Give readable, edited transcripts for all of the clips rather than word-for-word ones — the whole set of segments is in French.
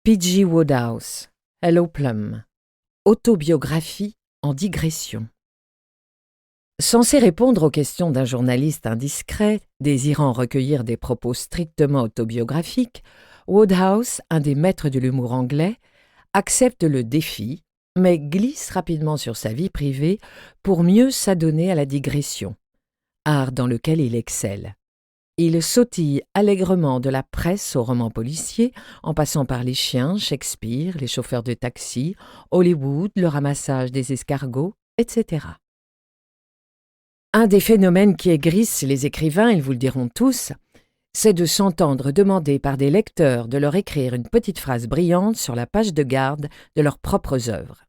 P.G. Wodehouse, Hello Plum. Autobiographie en digression. Censé répondre aux questions d'un journaliste indiscret, désirant recueillir des propos strictement autobiographiques, Wodehouse, un des maîtres de l'humour anglais, accepte le défi, mais glisse rapidement sur sa vie privée pour mieux s'adonner à la digression, art dans lequel il excelle. Il sautille allègrement de la presse au roman policier, en passant par les chiens, Shakespeare, les chauffeurs de taxi, Hollywood, le ramassage des escargots, etc. Un des phénomènes qui aigrissent les écrivains, ils vous le diront tous, c'est de s'entendre demander par des lecteurs de leur écrire une petite phrase brillante sur la page de garde de leurs propres œuvres.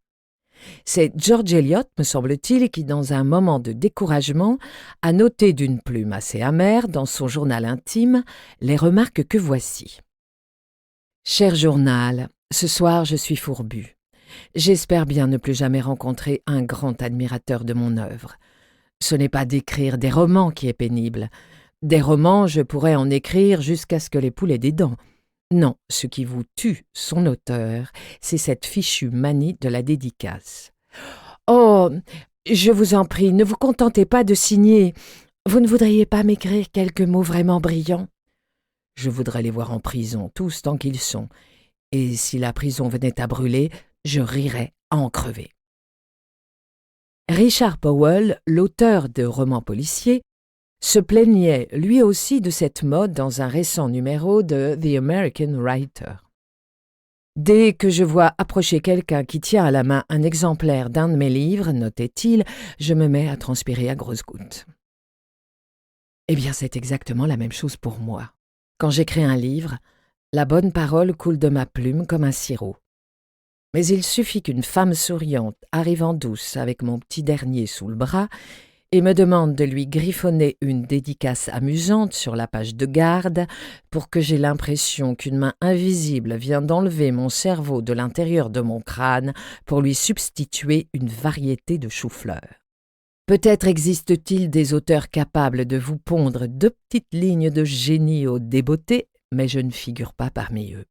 C'est George Eliot, me semble-t-il, qui, dans un moment de découragement, a noté d'une plume assez amère dans son journal intime les remarques que voici. « Cher journal, ce soir je suis fourbu. J'espère bien ne plus jamais rencontrer un grand admirateur de mon œuvre. Ce n'est pas d'écrire des romans qui est pénible. Des romans, je pourrais en écrire jusqu'à ce que les poules aient des dents. Non, ce qui vous tue son auteur, c'est cette fichue manie de la dédicace. Oh, je vous en prie, ne vous contentez pas de signer. Vous ne voudriez pas m'écrire quelques mots vraiment brillants? Je voudrais les voir en prison, tous tant qu'ils sont. Et si la prison venait à brûler, je rirais à en crever. » Richard Powell, l'auteur de romans policiers, se plaignait lui aussi de cette mode dans un récent numéro de The American Writer. Dès que je vois approcher quelqu'un qui tient à la main un exemplaire d'un de mes livres, notait-il, je me mets à transpirer à grosses gouttes. Eh bien, c'est exactement la même chose pour moi. Quand j'écris un livre, la bonne parole coule de ma plume comme un sirop. Mais il suffit qu'une femme souriante arrive en douce avec mon petit dernier sous le bras et me demande de lui griffonner une dédicace amusante sur la page de garde pour que j'aie l'impression qu'une main invisible vient d'enlever mon cerveau de l'intérieur de mon crâne pour lui substituer une variété de choux-fleurs. Peut-être existe-t-il des auteurs capables de vous pondre 2 petites lignes de génie au débeauté, mais je ne figure pas parmi eux.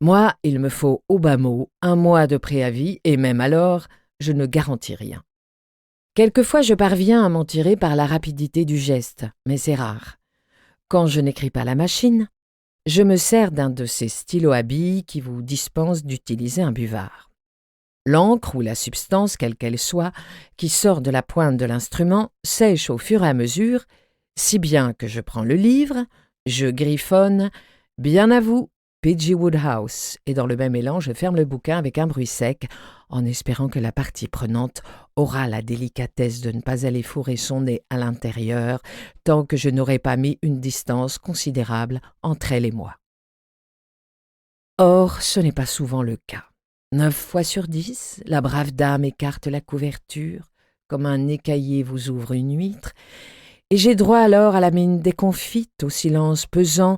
Moi, il me faut au bas mot 1 mois de préavis et même alors, je ne garantis rien. Quelquefois, je parviens à m'en tirer par la rapidité du geste, mais c'est rare. Quand je n'écris pas à la machine, je me sers d'un de ces stylos à billes qui vous dispensent d'utiliser un buvard. L'encre ou la substance, quelle qu'elle soit, qui sort de la pointe de l'instrument, sèche au fur et à mesure, si bien que je prends le livre, je griffonne « Bien à vous, P.G. Wodehouse » et dans le même élan, je ferme le bouquin avec un bruit sec, en espérant que la partie prenante aura la délicatesse de ne pas aller fourrer son nez à l'intérieur tant que je n'aurai pas mis une distance considérable entre elle et moi. Or, ce n'est pas souvent le cas. 9 fois sur 10, la brave dame écarte la couverture, comme un écaillé vous ouvre une huître, et j'ai droit alors à la mine déconfite, au silence pesant,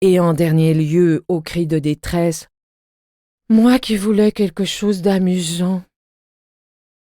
et en dernier lieu au cri de détresse « Moi qui voulais quelque chose d'amusant !»